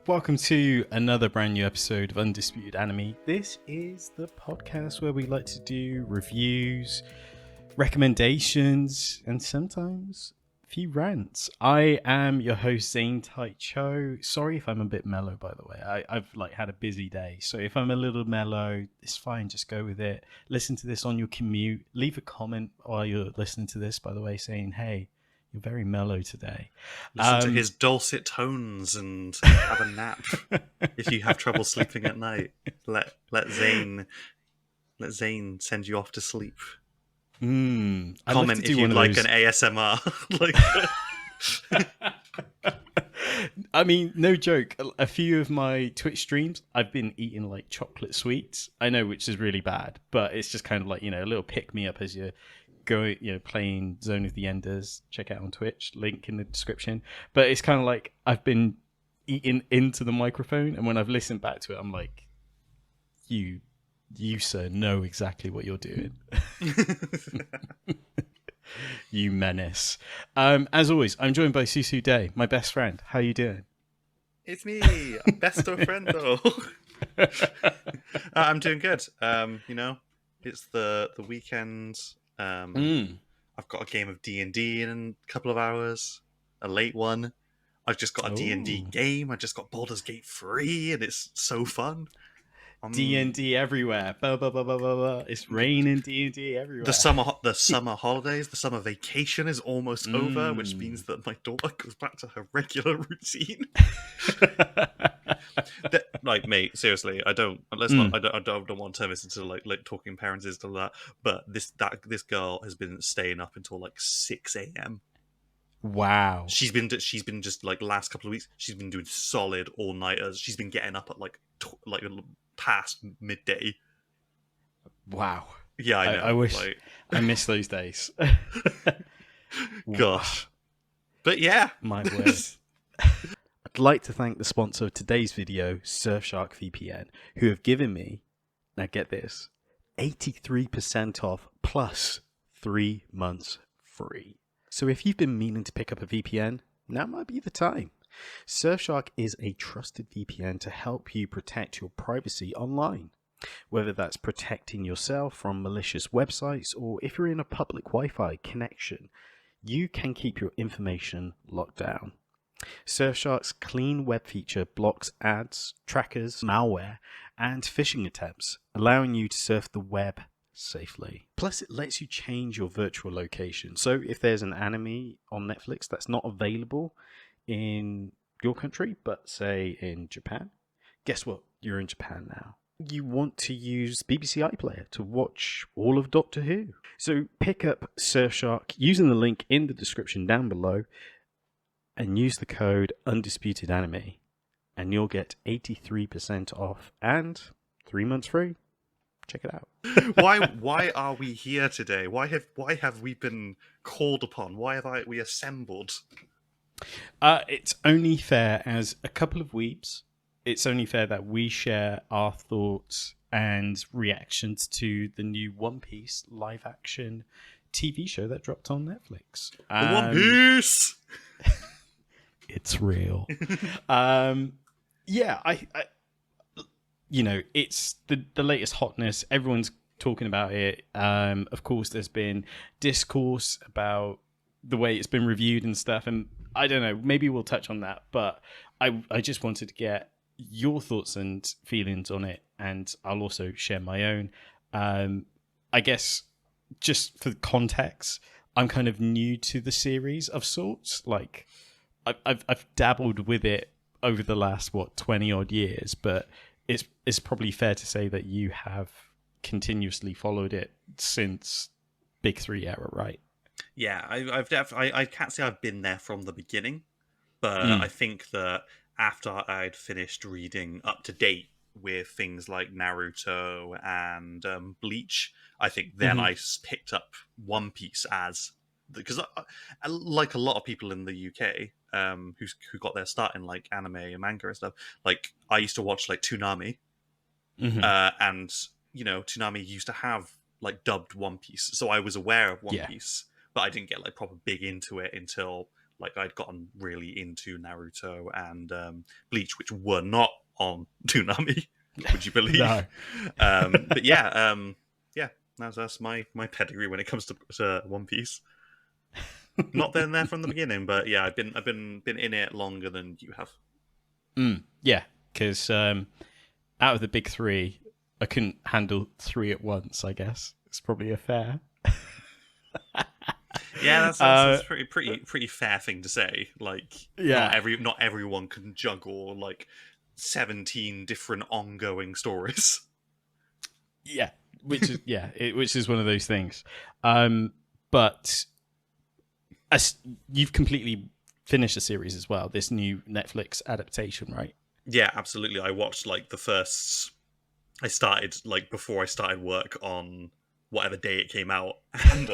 Welcome to another brand new episode of Undisputed Anime. This is the podcast where we like to do reviews, recommendations, and sometimes a few rants. I am your host, Zane Taicho. Sorry if I'm a bit mellow, by the way. I've had a busy day, so if I'm a little mellow, it's fine. Just go with it. Listen to this on your commute. Leave a comment while you're listening to this, by the way, saying, hey, you're very mellow today. Listen to his dulcet tones and have a nap. If you have trouble sleeping at night, let Zane send you off to sleep. Comment if you'd like an ASMR. I mean, no joke. A few of my Twitch streams, I've been eating like chocolate sweets. I know, which is really bad, but it's just kind of like, a little pick me up as you're going, playing Zone of the Enders. Check it out on Twitch, link in the description. But it's kind of like I've been eating into the microphone, and when I've listened back to it, I'm like, you sir know exactly what you're doing. You menace. As always, I'm joined by Susu Day, my best friend. How you doing? It's me, best of friendo. I'm doing good. It's the weekend. I've got a game of D&D in a couple of hours, a late one. I've just got a D&D game. I just got Baldur's Gate 3, and it's so fun. D&D everywhere. Blah, blah, blah, blah, blah, blah. It's raining D&D everywhere. The summer holidays, the summer vacation is almost over, which means that my daughter goes back to her regular routine. Mate, seriously, I don't want to turn this into like talking parents and stuff like that. But this girl has been staying up until like 6 a.m. Wow. She's been just like last couple of weeks. She's been doing solid all nighters. She's been getting up at like past midday. Wow. Yeah, I know. I wish I miss those days. Gosh. But yeah, my word. I'd like to thank the sponsor of today's video, Surfshark VPN, who have given me, now get this, 83% off plus 3 months free. So if you've been meaning to pick up a VPN, now might be the time. Surfshark is a trusted VPN to help you protect your privacy online. Whether that's protecting yourself from malicious websites or if you're in a public Wi-Fi connection, you can keep your information locked down. Surfshark's clean web feature blocks ads, trackers, malware, and phishing attempts, allowing you to surf the web safely. Plus, it lets you change your virtual location. So if there's an anime on Netflix that's not available in your country, but say in Japan, guess what? You're in Japan now. You want to use BBC iPlayer to watch all of Doctor Who. So pick up Surfshark using the link in the description down below and use the code Undisputed Anime, and you'll get 83% off and 3 months free. Check it out. Why are we here today? Why have we been called upon? Why have we assembled? It's only fair, as a couple of weebs, it's only fair that we share our thoughts and reactions to the new One Piece live action TV show that dropped on Netflix. One Piece! It's real. I it's the latest hotness. Everyone's talking about it. Of course, there's been discourse about the way it's been reviewed and stuff. And I don't know, maybe we'll touch on that. But I just wanted to get your thoughts and feelings on it. And I'll also share my own. I guess just for context, I'm kind of new to the series of sorts. Like, I've dabbled with it over the last 20 odd years, but it's probably fair to say that you have continuously followed it since Big 3 era, right? Yeah, I can't say I've been there from the beginning, but I think that after I'd finished reading up to date with things like Naruto and Bleach, I think then I picked up One Piece because like a lot of people in the UK who got their start in like anime and manga and stuff, like I used to watch like Toonami, and Toonami used to have like dubbed One Piece, so I was aware of One Piece, but I didn't get like proper big into it until like I'd gotten really into Naruto and Bleach, which were not on Toonami. Would you believe? No. But yeah, that's my pedigree when it comes to One Piece. Not been there from the beginning, but yeah, I've been in it longer than you have. Yeah, because out of the big three, I couldn't handle three at once. I guess it's probably a fair. Yeah, that's pretty fair thing to say. Like, Yeah. not everyone can juggle like 17 different ongoing stories. Yeah, which is one of those things. But as you've completely finished the series as well, this new Netflix adaptation, right? Yeah, absolutely. I watched like the first. I started like before I started work on whatever day it came out, and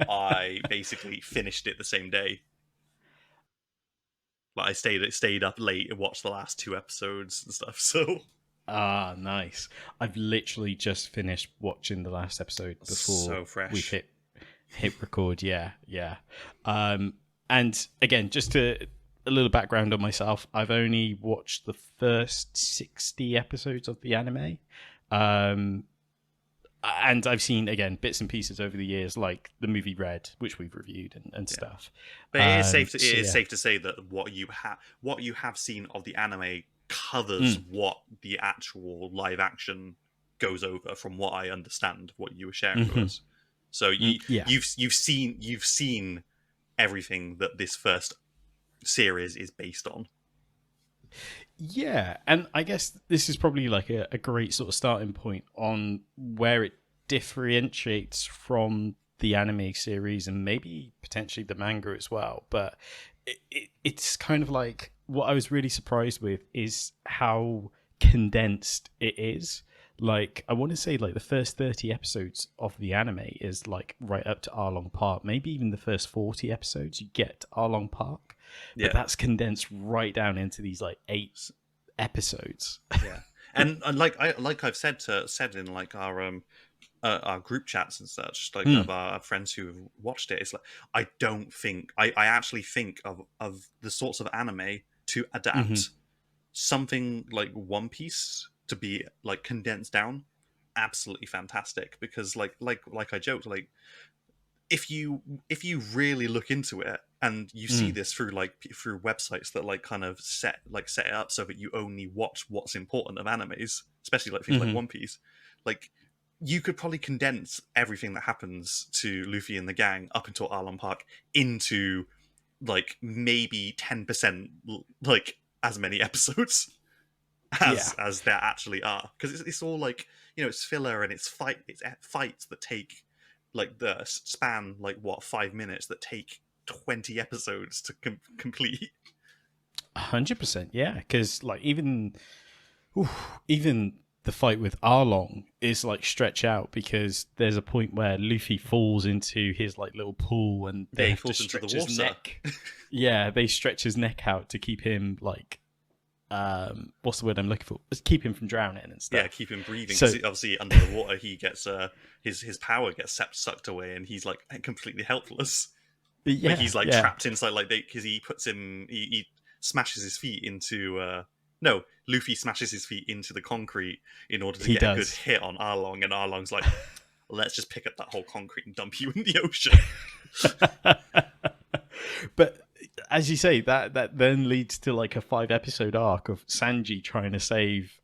I basically finished it the same day. Like I stayed up late and watched the last 2 episodes and stuff. So Nice. I've literally just finished watching the last episode before so fresh. we've hit record. Yeah. And again, just a little background on myself. I've only watched the first 60 episodes of the anime. And I've seen, again, bits and pieces over the years, like the movie Red, which we've reviewed and stuff. But it is safe to say that what you have seen of the anime covers what the actual live action goes over, from what I understand, what you were sharing with us. So you've seen everything that this first series is based on. Yeah, and I guess this is probably like a great sort of starting point on where it differentiates from the anime series and maybe potentially the manga as well. But it's kind of like, what I was really surprised with is how condensed it is. Like, I want to say like the first 30 episodes of the anime is like right up to Arlong Park. Maybe even the first 40 episodes you get to Arlong Park. Yeah. But that's condensed right down into these like 8 episodes. Yeah. And like I've said in like our group chats and such, like of our friends who have watched it, it's like I actually think of the sorts of anime to adapt something like One Piece to be like condensed down, absolutely fantastic. Because like I joked, like if you really look into it and you see this through websites that like kind of set it up so that you only watch what's important of animes, especially like things like One Piece, like you could probably condense everything that happens to Luffy and the gang up until Arlong Park into like maybe 10%, like as many episodes as there actually are, because it's all like, you know, it's filler and it's fights that take like the span like 5 minutes that take 20 episodes to complete. 100%, yeah, because like even the fight with Arlong is like stretch out, because there's a point where Luffy falls into his like little pool and they have to stretch his neck. Yeah, they stretch his neck out to keep him like what's the word I'm looking for? Keep him from drowning and stuff. Yeah, keep him breathing. So obviously under the water he gets his power gets sucked away and he's like completely helpless. Yeah, like, he's like trapped inside, like because he smashes his feet into Luffy smashes his feet into the concrete in order to get a good hit on Arlong, and Arlong's like, let's just pick up that whole concrete and dump you in the ocean. But as you say, that then leads to like a 5-episode arc of Sanji trying to save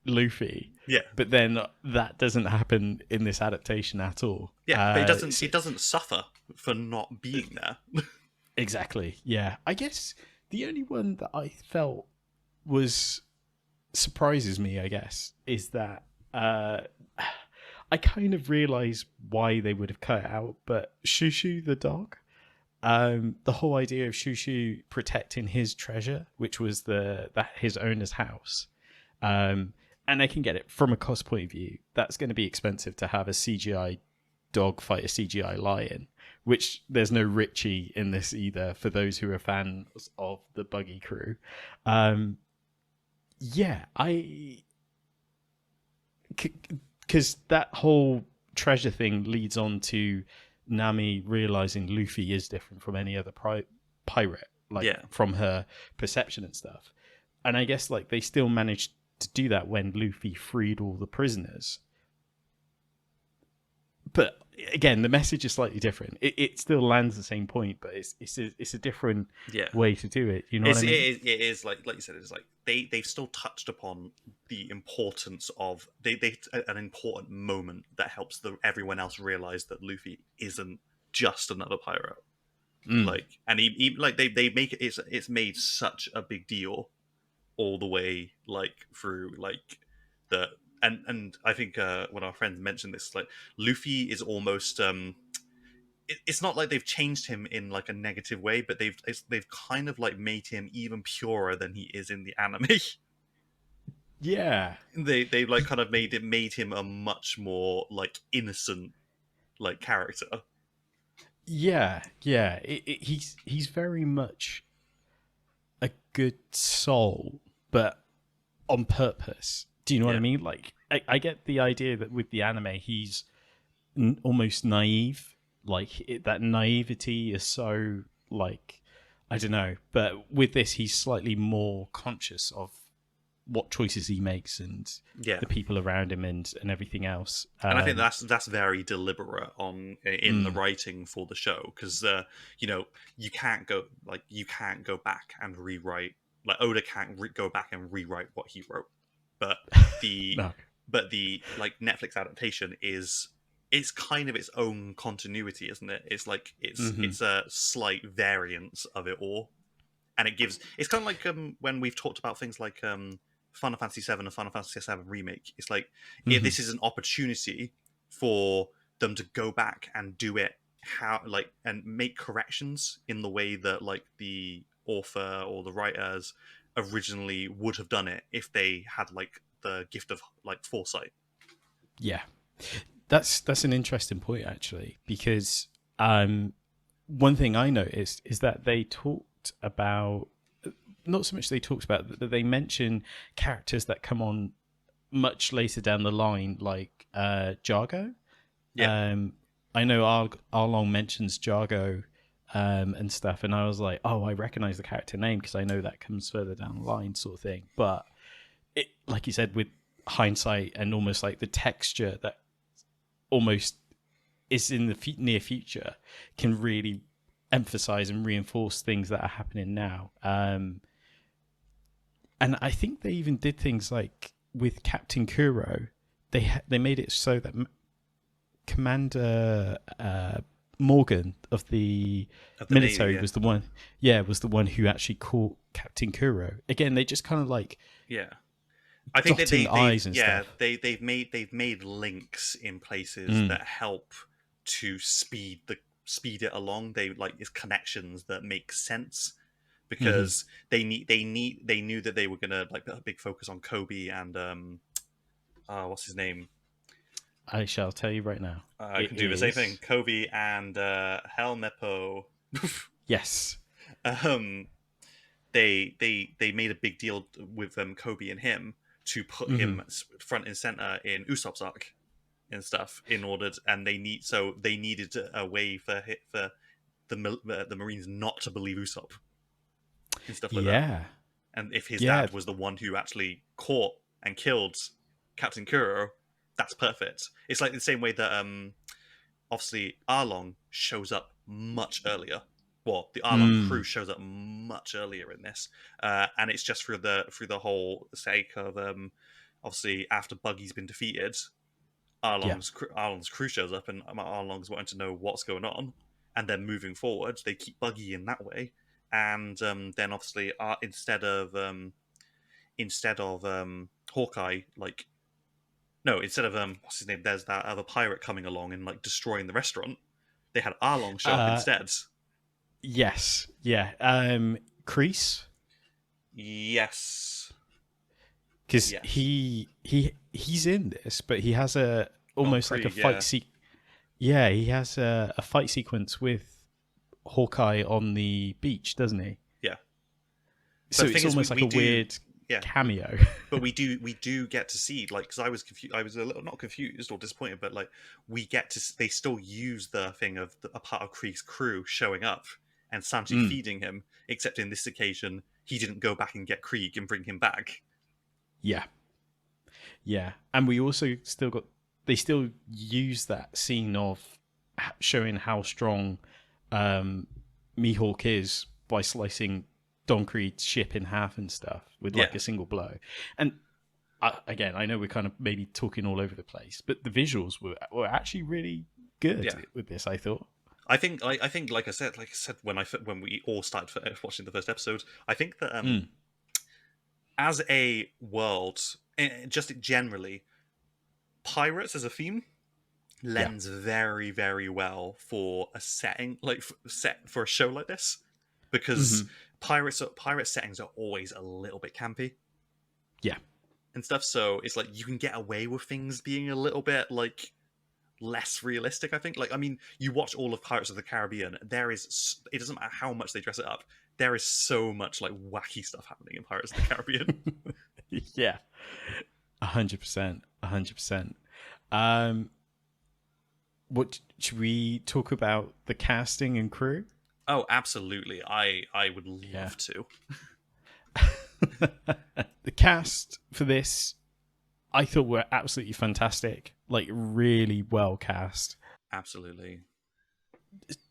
Luffy. Yeah. But then that doesn't happen in this adaptation at all. Yeah, but it doesn't suffer for not being there. Exactly. Yeah. I guess the only one that I felt surprises me, I guess, is that I kind of realize why they would have cut it out, but Shushu the dog, the whole idea of Shushu protecting his treasure, which was his owner's house, and I can get it from a cost point of view. That's going to be expensive to have a CGI dog fight a CGI lion, which there's no Richie in this either, for those who are fans of the Buggy crew. Because that whole treasure thing leads on to Nami realizing Luffy is different from any other pirate, like Yeah. from her perception and stuff. And I guess like they still managed to do that when Luffy freed all the prisoners. But again, the message is slightly different. It still lands the same point, but it's a different way to do it. You know what I mean? It is like you said. It's like they've still touched upon the importance of an important moment that helps everyone else realize that Luffy isn't just another pirate. Like, and he like they make it. It's made such a big deal all the way like through like the. And I think when our friends mentioned this, like Luffy is almost it's not like they've changed him in like a negative way, but they've kind of like made him even purer than he is in the anime. Yeah, they like kind of made him a much more like innocent like character. yeah. He's very much a good soul, but on purpose. Do you know what I mean? Like, I get the idea that with the anime, he's almost naive. Like, that naivety is so, like, I don't know. But with this, he's slightly more conscious of what choices he makes and the people around him and everything else. And I think that's very deliberate in the writing for the show, because you can't go back and rewrite, like Oda can't go back and rewrite what he wrote. But the like Netflix adaptation it's kind of its own continuity, isn't it? It's like it's a slight variance of it all, and it's kind of like when we've talked about things like Final Fantasy VII and Final Fantasy VII Remake. It's like this is an opportunity for them to go back and do it and make corrections in the way that like the author or the writers originally would have done it if they had like the gift of like foresight. Yeah, that's an interesting point actually, because one thing I noticed is that they talked about, not so much they talked about, that they mention characters that come on much later down the line, like Jargo. I know Arlong mentions Jargo and stuff, and I was like, oh, I recognize the character name because I know that comes further down the line, sort of thing. But it, like you said, with hindsight and almost like the texture that almost is in the near future, can really emphasize and reinforce things that are happening now. And I think they even did things like with Captain Kuro, they made it so that Commander Morgan of the military Navy, was the one who actually caught Captain Kuro. Again, they just kind of like I think that stuff. they've made links in places that help to speed it along. They like it's connections that make sense, because they knew that they were gonna like put a big focus on Kobe and what's his name? I shall tell you right now. I can do the same thing. Kobe and Helmeppo. Yes. They made a big deal with Kobe and him to put him front and center in Usopp's arc and stuff and they needed a way for the Marines not to believe Usopp and stuff like that. And if his dad was the one who actually caught and killed Captain Kuro, that's perfect. It's like the same way that obviously Arlong shows up much earlier. Well, the Arlong crew shows up much earlier in this, and it's just through the whole sake of obviously after Buggy's been defeated, Arlong's crew shows up, and Arlong's wanting to know what's going on, and then moving forward, they keep Buggy in that way, and then obviously instead of Hawkeye, like. No, instead of what's his name? There's that other pirate coming along and like destroying the restaurant. They had Arlong show up instead. Yes, yeah. Kreese. Yes, because he's in this, but he has almost like a fight he has a fight sequence with Hawkeye on the beach, doesn't he? Yeah. So it's almost like a weird cameo. But we do get to see, like, because I was confused. I was a little not confused or disappointed, but like they still use the thing of a part of Kree's crew showing up and Sanji feeding him, except in this occasion, he didn't go back and get Krieg and bring him back. Yeah. Yeah. And we also they still use that scene of showing how strong Mihawk is by slicing Don Creed's ship in half and stuff with like a single blow. And again, I know we're kind of maybe talking all over the place, but the visuals were actually really good with this, I thought. I think, like I said, when we all started watching the first episode, I think that as a world, just generally, pirates as a theme lends very, very well for a setting, like set for a show like this, because pirate settings are always a little bit campy, and stuff. So it's like you can get away with things being a little bit like less realistic, I think. Like, I mean, you watch all of Pirates of the Caribbean, it doesn't matter how much they dress it up, there is so much like wacky stuff happening in Pirates of the Caribbean. Yeah, 100%. What should we talk about the casting and crew? Oh, absolutely. I would love to. The cast for this, I thought were absolutely fantastic. Like, really well cast. Absolutely.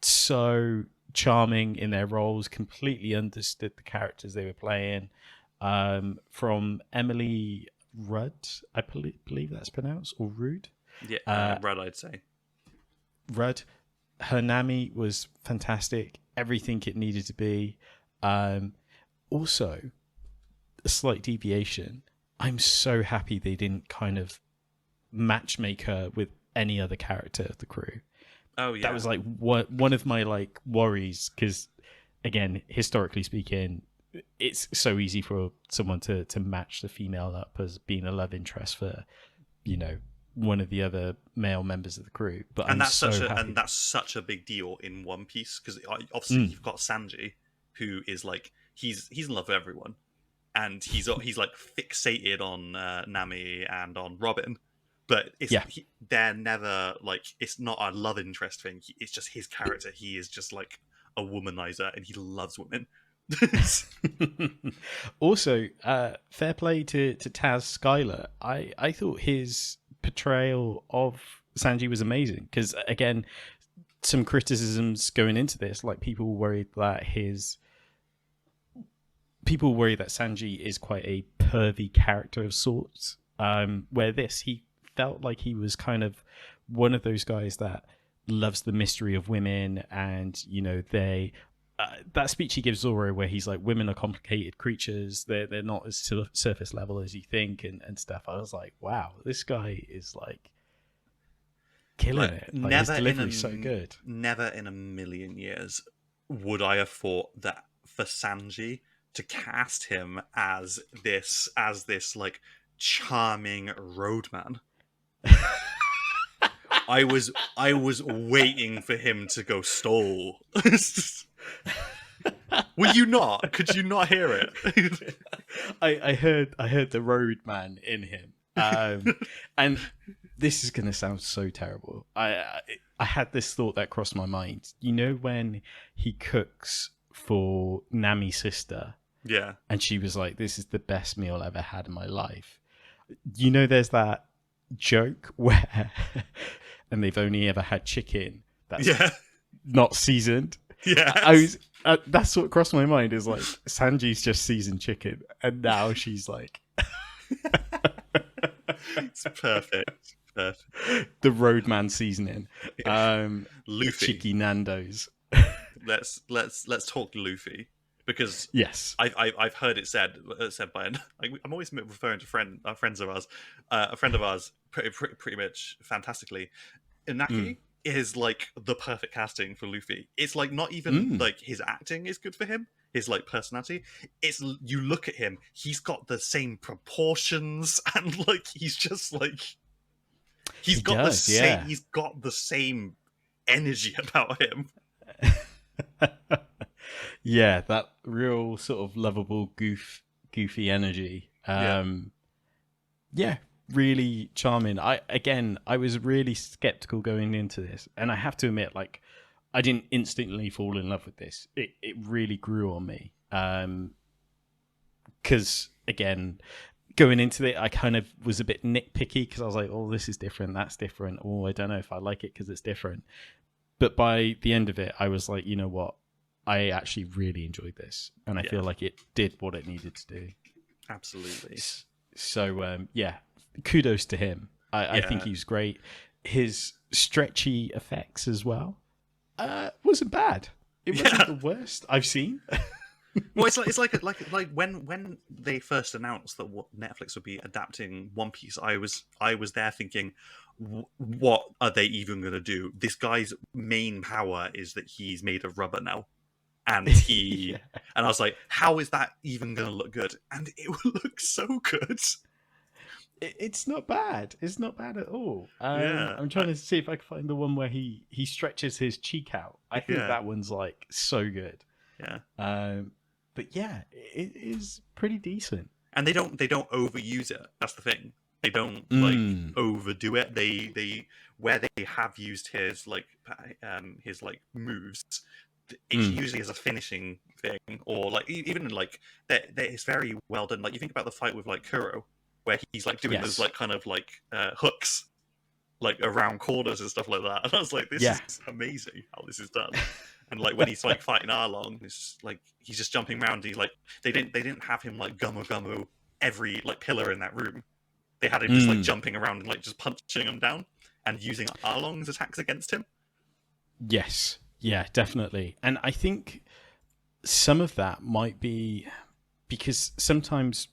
So charming in their roles, completely understood the characters they were playing. From Emily Rudd, I believe that's pronounced, or Rude? Yeah, Rudd, I'd say. Rudd. Her Nami was fantastic. Everything it needed to be. Also, a slight deviation. I'm so happy they didn't kind of matchmake her with any other character of the crew. Oh, yeah. That was like one of my like worries, because again, historically speaking, it's so easy for someone to match the female up as being a love interest for, you know, one of the other male members of the crew. But that's such a big deal in One Piece, because obviously you've got Sanji, who is like he's in love with everyone, and he's like fixated on Nami and on Robin, but they're never like, it's not a love interest thing. It's just his character. He is just like a womanizer, and he loves women. Also, fair play to Taz Skylar. I thought his portrayal of Sanji was amazing, because again, some criticisms going into this, like people worried that Sanji is quite a pervy character of sorts, where he felt like he was kind of one of those guys that loves the mystery of women, and you know, that speech he gives Zoro where he's like, women are complicated creatures, they're not as surface level as you think, and stuff. I was like, wow, this guy is like killing it. Like, his delivery's so good. Never in a million years would I have thought that for Sanji to cast him as this like charming roadman. I was waiting for him to go stole. Were you not? Could you not hear it? I heard the roadman in him. And this is going to sound so terrible. I had this thought that crossed my mind. You know, when he cooks for Nami's sister, yeah, and she was like, "This is the best meal I've ever had in my life." You know, there's that joke where, and they've only ever had chicken that's not seasoned. Yeah, that's what crossed my mind, is like, Sanji's just seasoned chicken, and now she's like, it's perfect. The roadman seasoning. Luffy, cheeky Nando's. let's talk Luffy, because yes, I've heard it said by I'm always referring to friends of ours, a friend of ours pretty much fantastically. Inaki is like the perfect casting for Luffy. It's like not even like his acting is good for him, his like personality. It's, you look at him, he's got the same proportions, and like he's just like he's got the same energy about him. Yeah, that real sort of lovable goofy energy. Yeah, really charming. I was really skeptical going into this, and I have to admit, like, I didn't instantly fall in love with this. It really grew on me. Because again, going into it, I kind of was a bit nitpicky because I was like, oh, this is different, that's different. Oh, I don't know if I like it because it's different. But by the end of it, I was like, you know what? I actually really enjoyed this. And I feel like it did what it needed to do. Absolutely. So, kudos to him. I think he was great. His stretchy effects as well wasn't bad. It wasn't the worst I've seen. Well, it's like when they first announced that Netflix would be adapting One Piece, I was there thinking, what are they even going to do? This guy's main power is that he's made of rubber now, and and I was like, how is that even going to look good? And it will look so good. It's not bad. It's not bad at all. I'm trying to see if I can find the one where he stretches his cheek out. I think that one's like so good. Yeah. But yeah, it is pretty decent. And they don't overuse it. That's the thing. They don't like overdo it. They where they have used his moves, it's usually as a finishing thing, or like even like that. It's very well done. Like you think about the fight with like Kuro, where he's like doing those like kind of like hooks, like around corners and stuff like that. And I was like, this is amazing how this is done. And like when he's like fighting Arlong, it's like he's just jumping around. He like they didn't have him like gummo every like pillar in that room. They had him just like jumping around and like just punching him down and using Arlong's attacks against him. Yes, yeah, definitely. And I think some of that might be because sometimes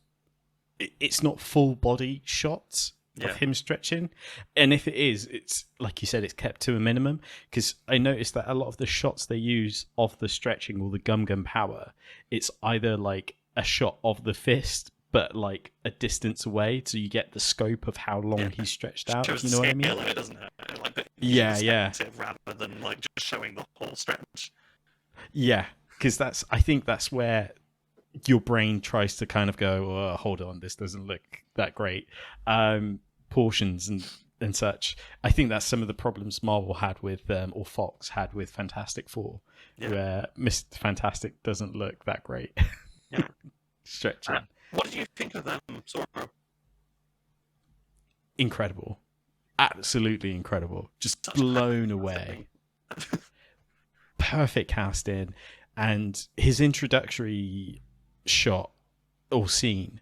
it's not full body shots of him stretching, and if it is, it's like you said, it's kept to a minimum. Because I noticed that a lot of the shots they use of the stretching or the gum power, it's either like a shot of the fist but like a distance away, so you get the scope of how long he's stretched out. You know what I mean? It doesn't it? Like yeah, rather than like just showing the whole stretch. Yeah, because I think that's where your brain tries to kind of go, oh, hold on, this doesn't look that great. Portions and such. I think that's some of the problems Marvel had with, or Fox had with Fantastic Four, where Mr. Fantastic doesn't look that great. Yeah. Stretching. What did you think of Zorro? Incredible. Absolutely incredible. Just blown away. Perfect casting. And his introductory shot or scene,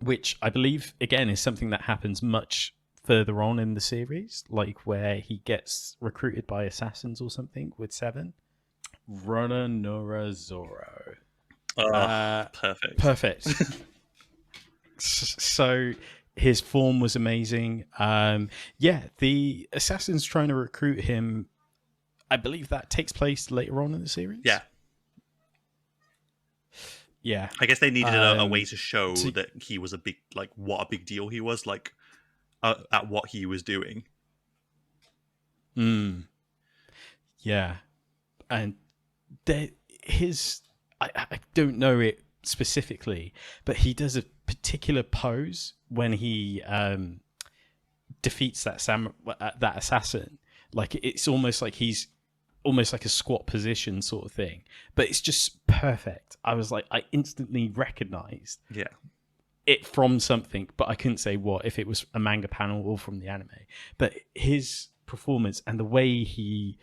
which I believe, again, is something that happens much further on in the series, like where he gets recruited by assassins or something with Seven. Rona Nora Zorro. Perfect. So his form was amazing. The assassins trying to recruit him, I believe that takes place later on in the series. Yeah. I guess they needed a way to show that he was what a big deal he was, like at what he was doing. Yeah. And I don't know it specifically, but he does a particular pose when he defeats that assassin. Like it's almost like he's almost like a squat position sort of thing, but it's just perfect. I was like, I instantly recognized it from something, but I couldn't say what, if it was a manga panel or from the anime. But his performance and the way he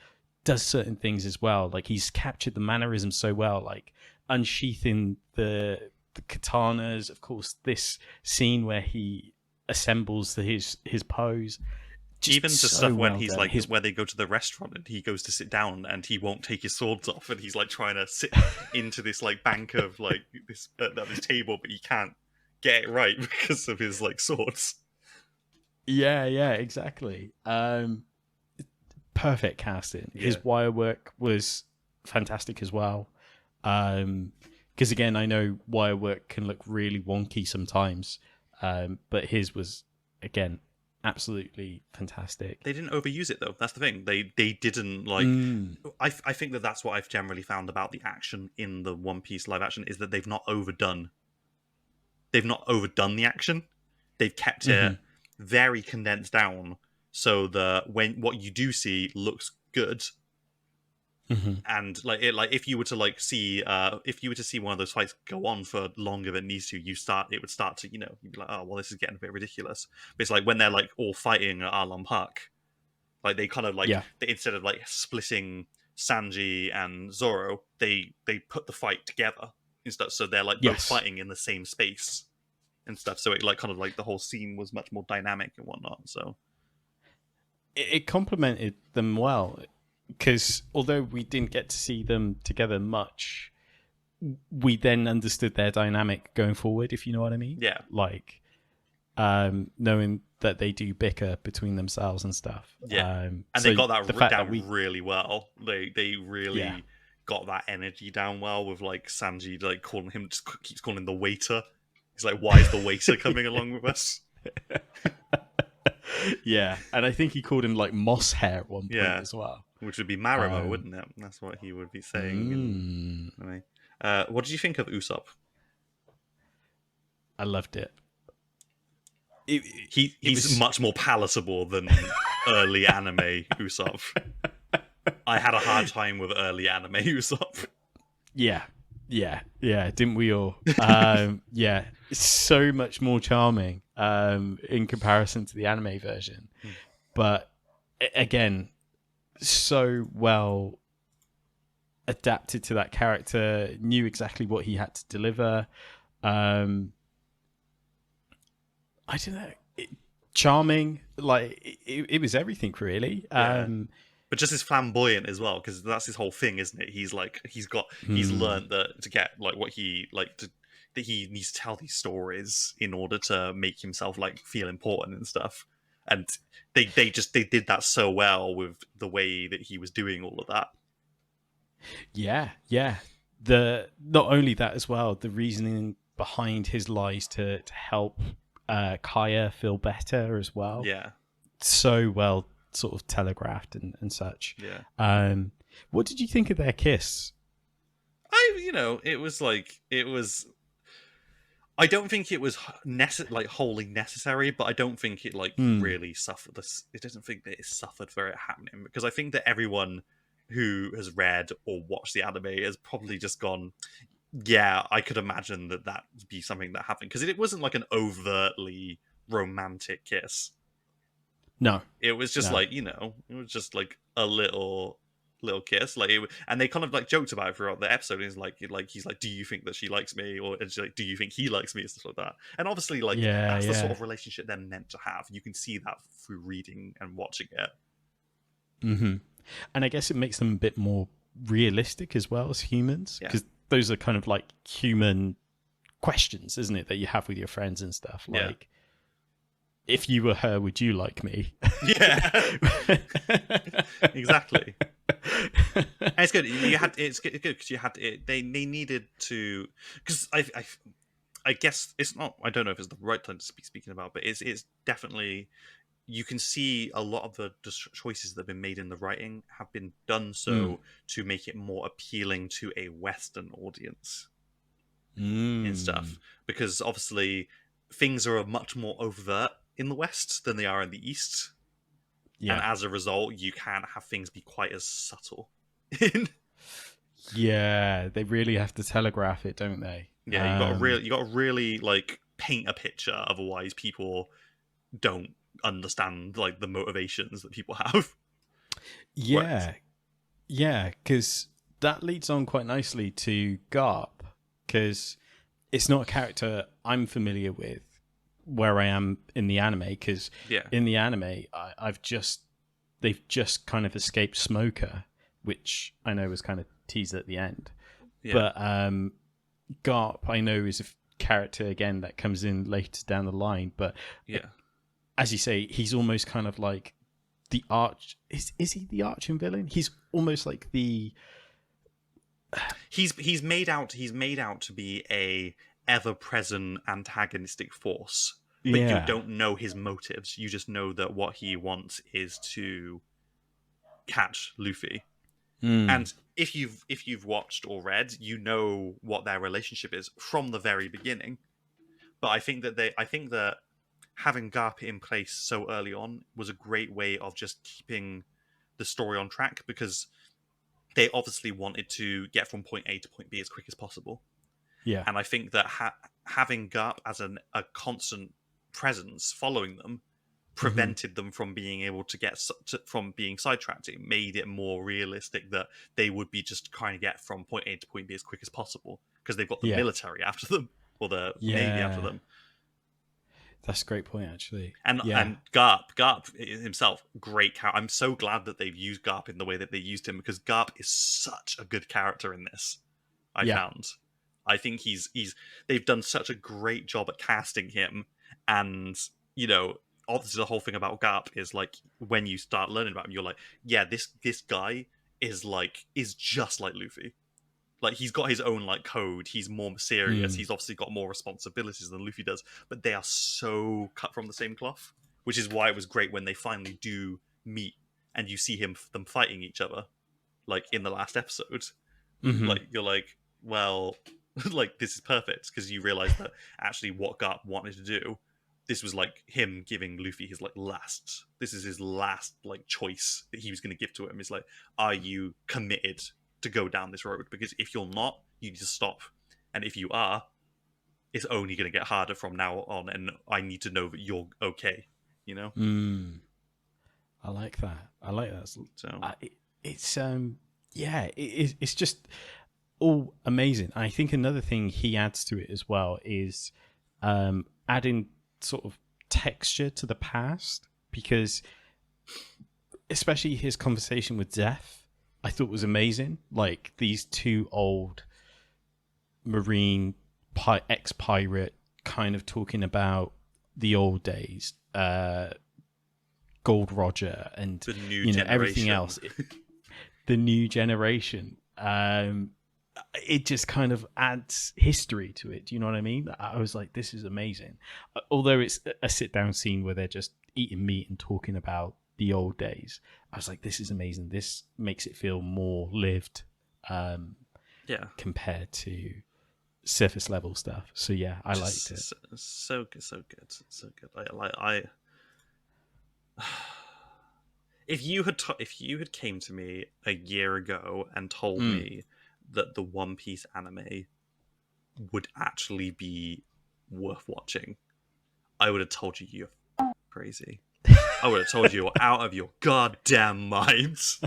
does certain things as well, like he's captured the mannerism so well, like unsheathing the katanas. Of course, this scene where he assembles his pose. Even the stuff when he's done. Where they go to the restaurant and he goes to sit down and he won't take his swords off and he's like trying to sit into this like bank of like this table, but he can't get it right because of his like swords. Yeah, exactly. Perfect casting. His wire work was fantastic as well. Because again, I know wire work can look really wonky sometimes, but his was again absolutely fantastic. They didn't overuse it though. That's the thing. They didn't like. I think that's what I've generally found about the action in the One Piece live action is that they've not overdone. They've not overdone the action. They've kept it very condensed down, so that when what you do see looks good. Mm-hmm. And like if you were to like see one of those fights go on for longer than it needs to, it would start to, you'd be like, oh well, this is getting a bit ridiculous. But it's like when they're like all fighting at Arlong Park, like they kind of like instead of like splitting Sanji and Zoro, they put the fight together instead, so they're like both fighting in the same space and stuff. So it like kind of like the whole scene was much more dynamic and whatnot. So it complemented them well. Because although we didn't get to see them together much, we then understood their dynamic going forward, if you know what I mean. Yeah. Like, knowing that they do bicker between themselves and stuff. Yeah. And so they got that down really well. They really got that energy down well with like Sanji like calling him, just keeps calling him the waiter. He's like, why is the waiter coming along with us? Yeah, and I think he called him like moss hair at one point as well. Which would be Marimo, wouldn't it? That's what he would be saying. What did you think of Usopp? I loved it. He's much more palatable than early anime Usopp. I had a hard time with early anime Usopp. Yeah, didn't we all? Yeah, it's so much more charming in comparison to the anime version. But again, so well adapted to that character, knew exactly what he had to deliver. I don't know, charming, like it was everything really. But just as flamboyant as well, because that's his whole thing, isn't it? He's like he's learned that to get like what he like that he needs to tell these stories in order to make himself like feel important and stuff. And they did that so well with the way that he was doing all of that. Yeah. Not only that as well, the reasoning behind his lies to help Kaya feel better as well. Yeah. So well sort of telegraphed and such. Yeah. What did you think of their kiss? I don't think it was wholly necessary, but I don't think it really suffered this. It doesn't think that it suffered for it happening, because I think that everyone who has read or watched the anime has probably just gone, yeah, I could imagine that would be something that happened, because it wasn't like an overtly romantic kiss. No, it was just it was just like a little kiss, and they kind of like joked about it throughout the episode. He's like, do you think that she likes me, or she's like, do you think he likes me, and stuff like that. And obviously, that's the sort of relationship they're meant to have. You can see that through reading and watching it. Mm-hmm. And I guess it makes them a bit more realistic as well as humans, because those are kind of like human questions, isn't it, that you have with your friends and stuff. Like, if you were her, would you like me? Yeah, exactly. And it's good. It's good because you had it. They needed to, because I guess it's not. I don't know if it's the right time to speaking about, but it's definitely. You can see a lot of the choices that have been made in the writing have been done so to make it more appealing to a Western audience and stuff. Because obviously things are much more overt in the West than they are in the East. Yeah. And as a result, you can't have things be quite as subtle. Yeah, they really have to telegraph it, don't they? Yeah, you got to really like paint a picture, otherwise people don't understand like the motivations that people have. Yeah, because that leads on quite nicely to Garp, because it's not a character I'm familiar with where I am in the anime, because in the anime they've just kind of escaped Smoker, which I know was kind of teased at the end. But Garp I know is a character again that comes in later down the line, but as you say, he's almost kind of like the arch. Is he the arch and villain? He's almost like the. He's made out to be a ever-present antagonistic force, but you don't know his motives. You just know that what he wants is to catch Luffy. And if you've watched or read, you know what their relationship is from the very beginning. But I think that having Garp in place so early on was a great way of just keeping the story on track, because they obviously wanted to get from point A to point B as quick as possible. Yeah. And I think that having Garp as a constant presence following them prevented them from being able to get from being sidetracked. It made it more realistic that they would be just trying to get from point A to point B as quick as possible, because they've got the military after them, or the navy after them. That's a great point, actually. And Garp himself, great character. I'm so glad that they've used Garp in the way that they used him, because Garp is such a good character in this. I found. I think they've done such a great job at casting him, and obviously the whole thing about Garp is like, when you start learning about him, you're like, yeah, this guy is just like Luffy. Like, he's got his own like code. He's more serious. He's obviously got more responsibilities than Luffy does, but they are so cut from the same cloth, which is why it was great when they finally do meet and you see them fighting each other, like in the last episode. Like, you're like, well, like, this is perfect, because you realize that actually what Garp wanted to do, this was like him giving Luffy his this is his last like choice that he was going to give to him. Is like, are you committed to go down this road? Because if you're not, you need to stop. And if you are, it's only going to get harder from now on, and I need to know that you're okay, I like that. So it's just all amazing. I think another thing he adds to it as well is adding sort of texture to the past, because especially his conversation with Zeph, I thought was amazing. Like, these two old Marine ex-pirate kind of talking about the old days, Gold Roger, and the new generation. Everything else. The new generation. It just kind of adds history to it. Do you know what I mean? I was like, this is amazing. Although it's a sit-down scene where they're just eating meat and talking about the old days, I was like, this is amazing. This makes it feel more lived compared to surface level stuff. So yeah, I liked it. So good. If you had came to me a year ago and told me that the One Piece anime would actually be worth watching, I would have told you you're crazy. I would have told you you're out of your goddamn minds.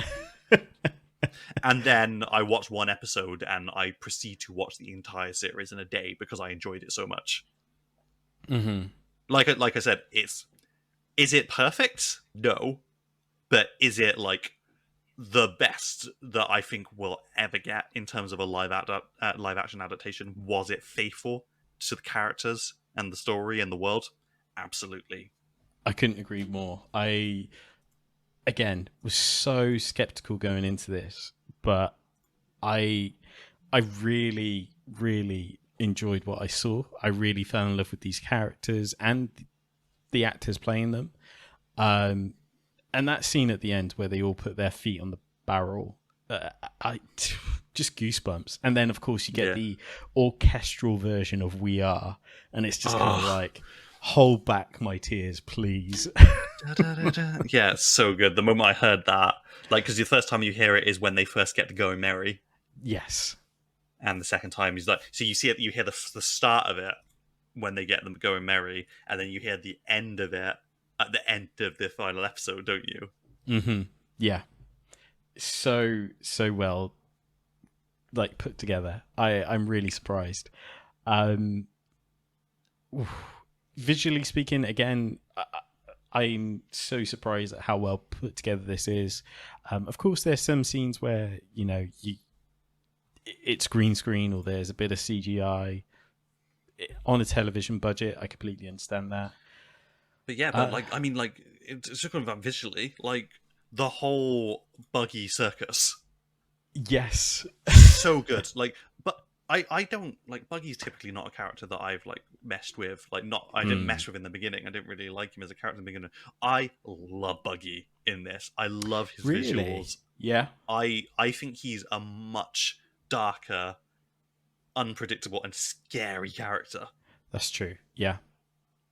And then I watched one episode and I proceed to watch the entire series in a day because I enjoyed it so much. Like I said, is it perfect? No. But is it like the best that I think we'll ever get in terms of a live action adaptation? Was it faithful to the characters and the story and the world? Absolutely. I couldn't agree more. I, again, was so skeptical going into this, but I really, really enjoyed what I saw. I really fell in love with these characters and the actors playing them. And that scene at the end where they all put their feet on the barrel, just goosebumps. And then, of course, you get the orchestral version of We Are, and it's just kind of like, hold back my tears, please. Yeah, it's so good. The moment I heard that, like, because the first time you hear it is when they first get to Going Merry. Yes. And the second time is like, so you see it, you hear the start of it when they get them Going Merry, and then you hear the end of it at the end of the final episode, don't you? Mm-hmm. Yeah. So well, like, put together. I'm really surprised. Visually speaking, again, I'm so surprised at how well put together this is. Of course, there's some scenes where, it's green screen or there's a bit of CGI on a television budget. I completely understand that. But yeah, but it's just talking about visually, like the whole buggy circus. Yes. So good. Like, but I don't like Buggy's typically not a character that I've like messed with. Like, I didn't mess with in the beginning. I didn't really like him as a character in the beginning. I love Buggy in this. I love his visuals. Yeah. I think he's a much darker, unpredictable, and scary character. That's true. Yeah.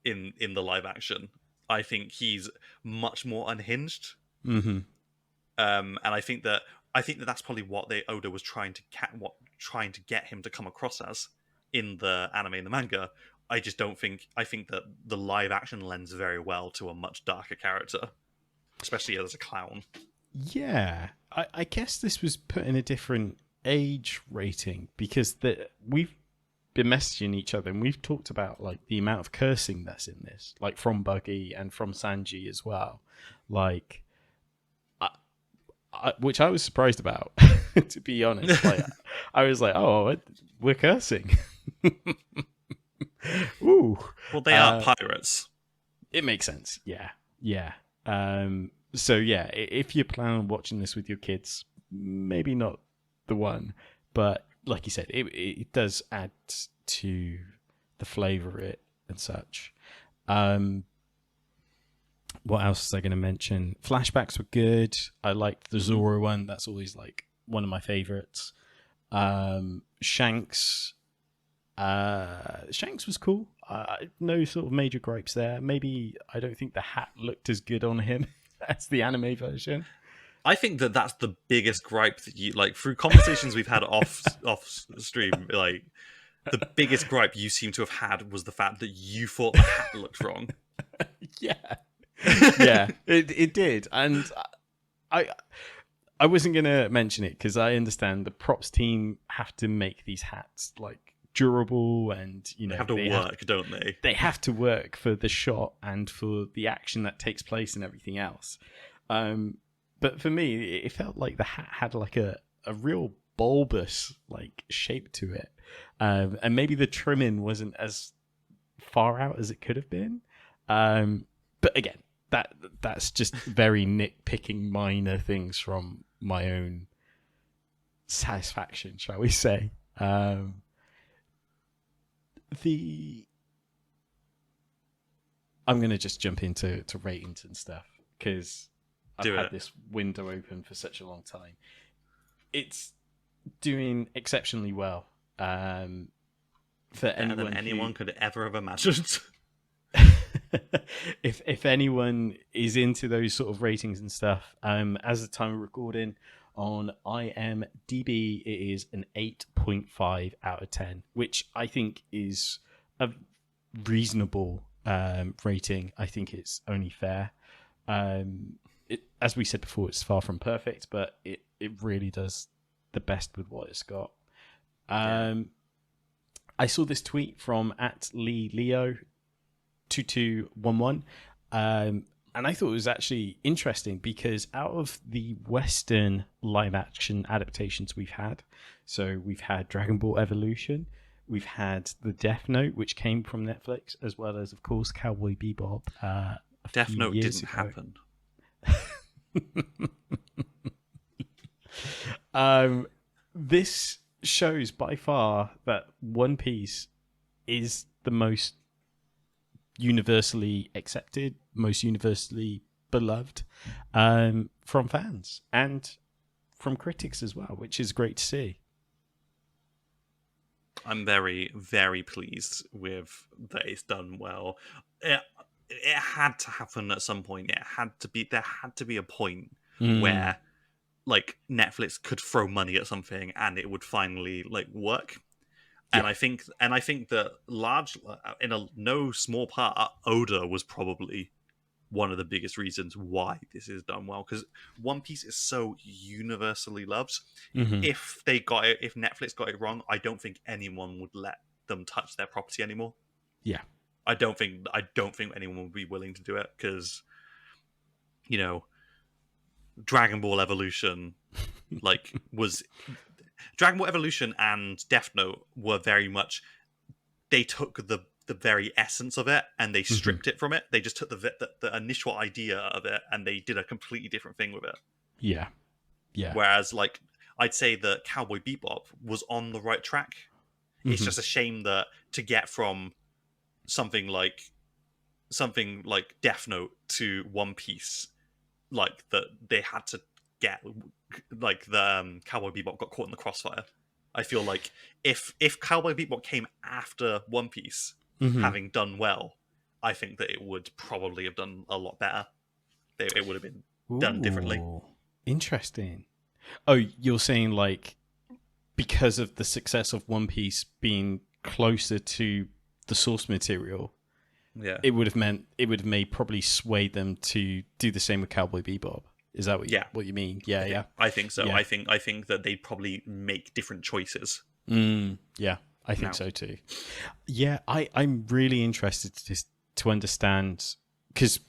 In the live action, I think he's much more unhinged. Mm-hmm. And I think that that's probably what Oda was trying to get him to come across as in the anime and the manga. I think that the live action lends very well to a much darker character, especially as a clown. Yeah, I guess this was put in a different age rating because we've been messaging each other and we've talked about like the amount of cursing that's in this, like from Buggy and from Sanji as well, like which I was surprised about, to be honest. Like I was like, oh, we're cursing. Ooh. Well, they are pirates. It makes sense. Yeah. So yeah, if you plan on watching this with your kids, maybe not the one, but like you said, it does add to the flavor of it and such. What else was I going to mention? Flashbacks were good. I liked the Zoro one. That's always like one of my favorites. Shanks was cool. No sort of major gripes there. Maybe I don't think the hat looked as good on him as the anime version. I think that that's the biggest gripe that you like through conversations we've had off stream. Like the biggest gripe you seem to have had was the fact that you thought the hat looked wrong. Yeah, it did, and I wasn't gonna mention it because I understand the props team have to make these hats like durable, and you know they have to work, don't they? They have to work for the shot and for the action that takes place and everything else. But for me, it felt like the hat had like a real bulbous like shape to it, and maybe the trimming wasn't as far out as it could have been. But again, that's just very nitpicking minor things from my own satisfaction, shall we say. I'm going to just jump into ratings and stuff because I've had this window open for such a long time. It's doing exceptionally well. For better than anyone could ever have imagined. If anyone is into those sort of ratings and stuff, as the time of recording on IMDb, it is an 8.5 out of 10, which I think is a reasonable rating. I think it's only fair. As we said before, it's far from perfect, but it really does the best with what it's got. I saw this tweet from @LeeLeo2211, and I thought it was actually interesting because out of the Western live action adaptations we've had, so we've had Dragon Ball Evolution, we've had the Death Note, which came from Netflix, as well as, of course, Cowboy Bebop. Death Note didn't happen. This shows by far that One Piece is the most universally accepted, most universally beloved from fans and from critics as well, which is great to see. I'm very, very pleased with that it's done well. It had to happen at some point. There had to be a point where like Netflix could throw money at something and it would finally like work. And I think that no small part, Oda was probably one of the biggest reasons why this is done well, because One Piece is so universally loved. If Netflix got it wrong, I don't think anyone would let them touch their property anymore. Yeah, I don't think anyone would be willing to do it because, you know, Dragon Ball Evolution, Dragon Ball Evolution and Death Note were very much, they took the very essence of it and they stripped it from it. They just took the initial idea of it and they did a completely different thing with it. Yeah. Whereas, like, I'd say that Cowboy Bebop was on the right track. It's just a shame that to get from something like Death Note to One Piece, like that they had to get like the Cowboy Bebop got caught in the crossfire. I feel like if Cowboy Bebop came after One Piece, having done well, I think that it would probably have done a lot better. It would have been done differently. Interesting. Oh, you're saying like because of the success of One Piece being closer to the source material, Yeah. it would have made probably swayed them to do the same with Cowboy Bebop. Is that what you mean? Yeah, I think so. Yeah. I think that they'd probably make different choices. Yeah, I think so too. Yeah, I'm really interested to understand, because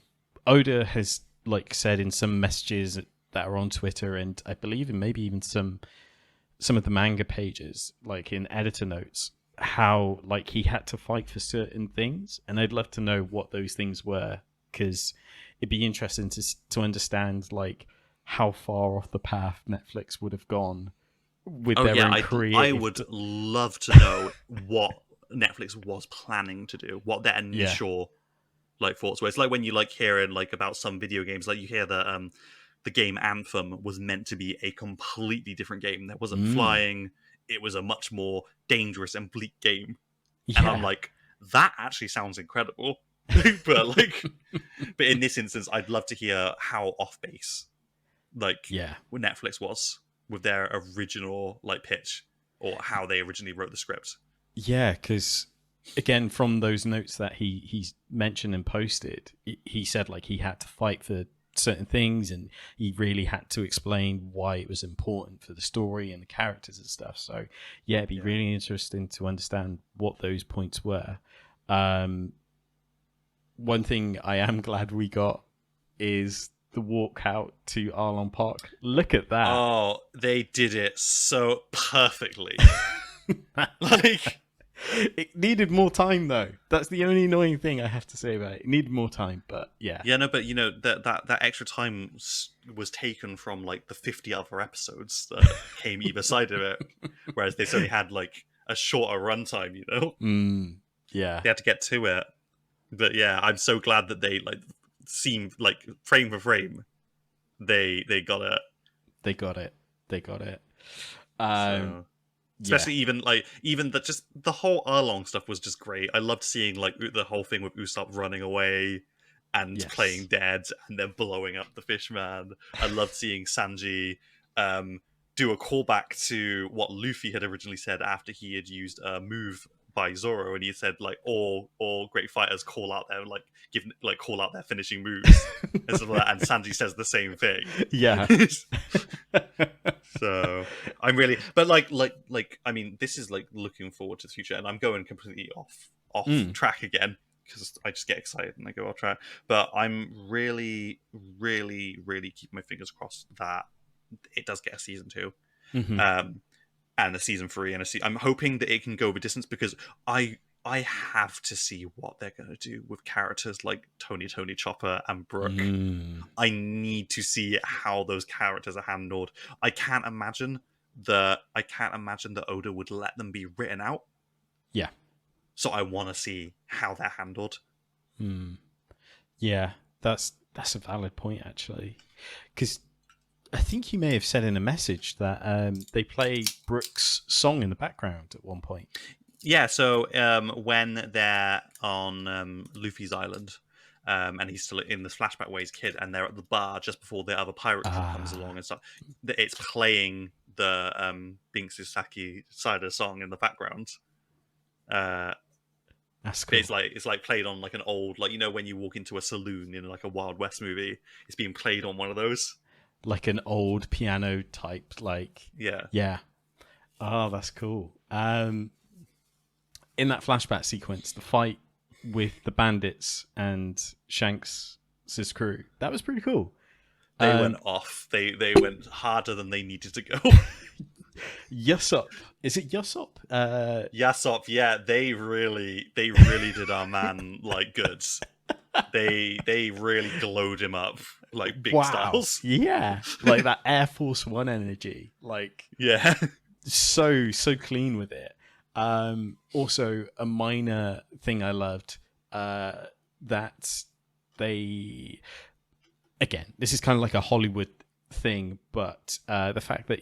Oda has like said in some messages that are on Twitter, and I believe in maybe even some of the manga pages, like in editor notes, how like he had to fight for certain things, and I'd love to know what those things were, because it'd be interesting to understand like how far off the path Netflix would have gone with their own creative. I would love to know what Netflix was planning to do, what their initial like thoughts were. It's like when you like hearing like about some video games, like you hear that the game Anthem was meant to be a completely different game. There wasn't flying. It was a much more dangerous and bleak game. Yeah. And I'm like, that actually sounds incredible. but in this instance, I'd love to hear how off base when Netflix was with their original like pitch, or how they originally wrote the script. Yeah, because again, from those notes that he mentioned and posted, he said like he had to fight for certain things, and he really had to explain why it was important for the story and the characters and stuff. So yeah, it'd be really interesting to understand what those points were. One thing I am glad we got is the walk out to Arlong Park. Look at that. Oh, they did it so perfectly. Like, it needed more time though. That's the only annoying thing I have to say about it. It needed more time, but yeah. Yeah, no, but you know that extra time was taken from like the 50 other episodes that came either side of it, whereas they only had like a shorter runtime. You know. Yeah. They had to get to it. But yeah, I'm so glad that they like seemed like frame for frame. They got it. They got it. Especially even that, just the whole Arlong stuff was just great. I loved seeing like the whole thing with Usopp running away and playing dead and then blowing up the fishman. I loved seeing Sanji do a callback to what Luffy had originally said after he had used a move by Zoro, and he said like all great fighters call out their call out their finishing moves and stuff like that, and Sanji says the same thing. Yeah. So I'm really, but like I mean, this is like looking forward to the future, and I'm going completely off track again because I just get excited and I go off track. But I'm really, really, really keeping my fingers crossed that it does get a season 2. And a season 3 and I'm hoping that it can go the distance, because I have to see what they're going to do with characters like Tony Chopper and Brook. I need to see how those characters are handled. I can't imagine that Oda would let them be written out. Yeah. So I want to see how they're handled. Yeah, that's a valid point actually, because I think you may have said in a message that they play Brook's song in the background at one point. Yeah, so when they're on Luffy's island, and he's still in this flashback where he's a kid, and they're at the bar just before the other pirate crew comes along and stuff, it's playing the Binks Usaki side of the song in the background. That's cool. It's like played on like an old, like, you know, when you walk into a saloon in like a Wild West movie, it's being played on one of those. Like an old piano type, like... Yeah. Oh, that's cool. In that flashback sequence, the fight with the bandits and Shanks' crew, that was pretty cool. They went off. They went harder than they needed to go. Usopp. Is it Usopp? Usopp, yeah. They really did our man like goods. They really glowed him up like big styles. Yeah, like that Air Force One energy. Like, yeah, so clean with it. Also, a minor thing I loved that they, again, this is kind of like a Hollywood thing, but the fact that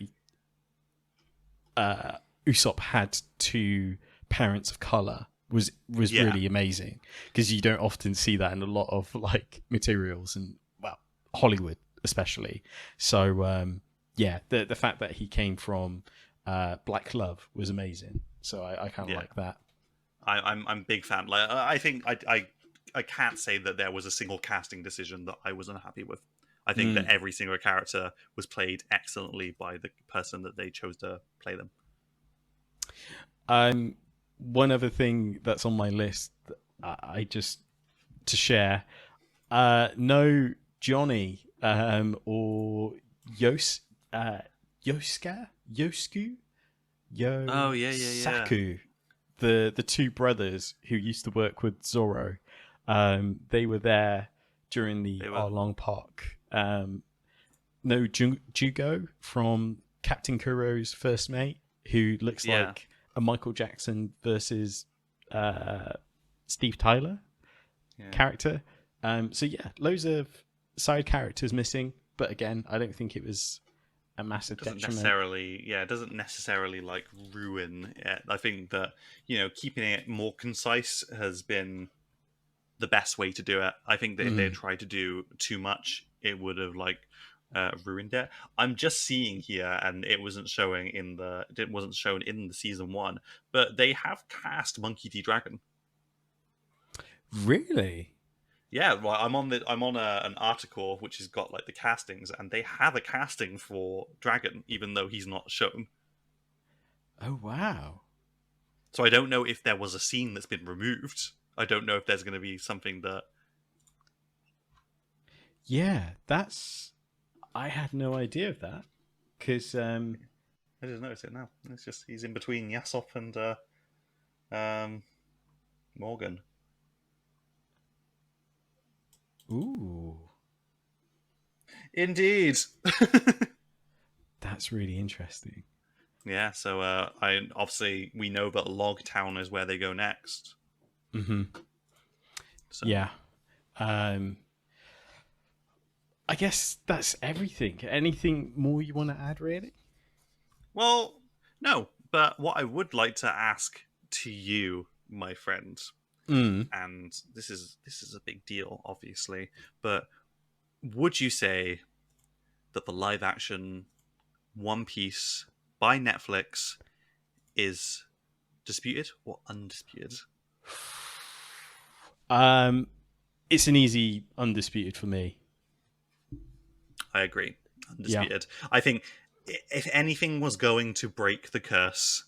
Usopp had 2 parents of color was really amazing, because you don't often see that in a lot of like materials, and well, Hollywood especially. So yeah, the fact that he came from Black Love was amazing. So I kind of like that. I'm a big fan. Like I think I can't say that there was a single casting decision that I was unhappy with. I think that every single character was played excellently by the person that they chose to play them. One other thing that's on my list, I just to share, no Johnny or Yosku, Saku, the two brothers who used to work with Zoro. They were there during the Arlong Park. No Jugo from Captain Kuro's first mate, who looks like a Michael Jackson versus Steve Tyler character. So yeah, loads of side characters missing, but again, I don't think it was a massive detriment. It doesn't necessarily like ruin it. I think that, keeping it more concise has been the best way to do it. I think that if they had tried to do too much, it would have ruined it. I'm just seeing here, and it wasn't shown in the season 1, but they have cast Monkey D. Dragon. Really? Yeah, well, I'm on an article which has got like the castings, and they have a casting for Dragon, even though he's not shown. Oh wow! So I don't know if there was a scene that's been removed. I don't know if there's going to be something that. Yeah, I had no idea of that, because I just noticed it now. It's just he's in between Yasop and Morgan. Ooh. Indeed. That's really interesting. Yeah, so we know that Log Town is where they go next. Mm-hmm. So. Yeah. I guess that's everything. Anything more you want to add, really? Well, no. But what I would like to ask to you, my friend, and this is a big deal, obviously, but would you say that the live-action One Piece by Netflix is disputed or undisputed? It's an easy undisputed for me. I agree. Undisputed. Yeah. I think if anything was going to break the curse,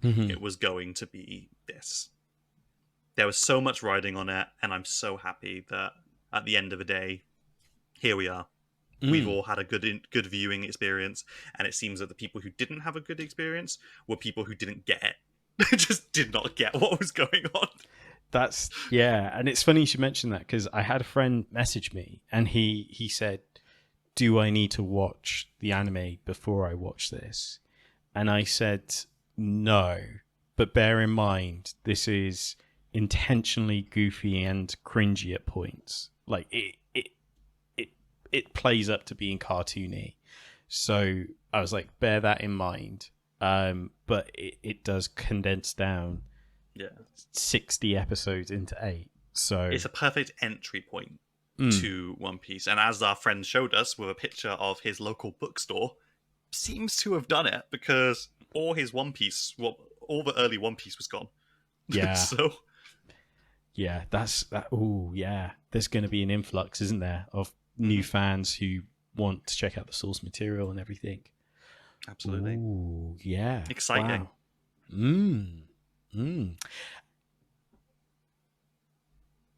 it was going to be this. There was so much riding on it, and I'm so happy that at the end of the day, here we are. We've all had a good viewing experience, and it seems that the people who didn't have a good experience were people who didn't get it. Just did not get what was going on. And it's funny you should mention that, because I had a friend message me, and he said, do I need to watch the anime before I watch this? And I said, no, but bear in mind, this is intentionally goofy and cringy at points. Like it plays up to being cartoony. So I was like, bear that in mind. But it does condense down 60 episodes into 8. So it's a perfect entry point to One Piece. And as our friend showed us with a picture of his local bookstore, seems to have done it, because all his One Piece, all the early One Piece was gone. Yeah. So yeah, that's that. Oh yeah, there's going to be an influx, isn't there, of new fans who want to check out the source material and everything. Absolutely. Ooh, yeah. Exciting. Wow.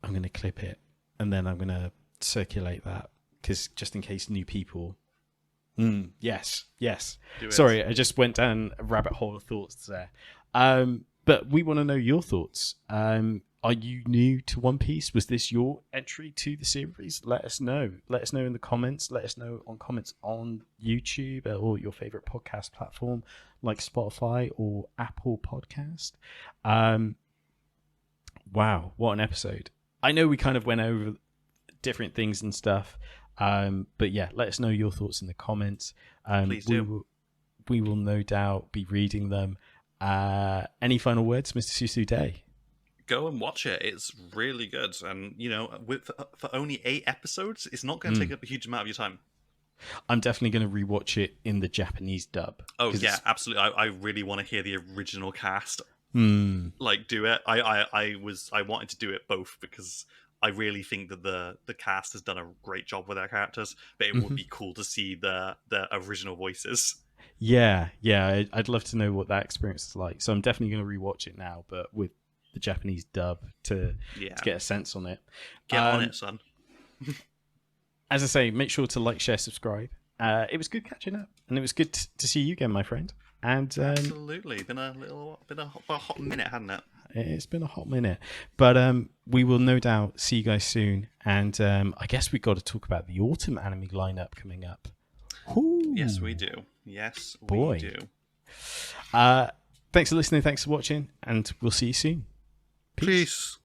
I'm going to clip it, and then I'm going to circulate that, because just in case new people. Yes. Sorry, I just went down a rabbit hole of thoughts there. But we want to know your thoughts. Are you new to One Piece? Was this your entry to the series? Let us know. Let us know in the comments. Let us know on comments on YouTube or your favorite podcast platform like Spotify or Apple Podcast. Wow, what an episode. I know we kind of went over different things and stuff. But yeah, let us know your thoughts in the comments. Please do. We will no doubt be reading them. Any final words, Mr. Susu Day? Go and watch it. It's really good. And, for only 8 episodes, it's not going to take up a huge amount of your time. I'm definitely going to rewatch it in the Japanese dub. Oh yeah, absolutely. I really want to hear the original cast like do it. I wanted to do it both because I really think that the cast has done a great job with their characters, but it would be cool to see the original voices. Yeah, I'd love to know what that experience is like. So I'm definitely going to rewatch it now, but with the Japanese dub to get a sense on it. Get on it, son. As I say, make sure to like, share, subscribe. It was good catching up, and it was good to see you again, my friend. And absolutely, been a hot minute, hasn't it? It's been a hot minute, but we will no doubt see you guys soon. And I guess we've got to talk about the autumn anime lineup coming up. Ooh. Yes, we do. Yes, Boy. we do. Thanks for listening. Thanks for watching, and we'll see you soon. Peace.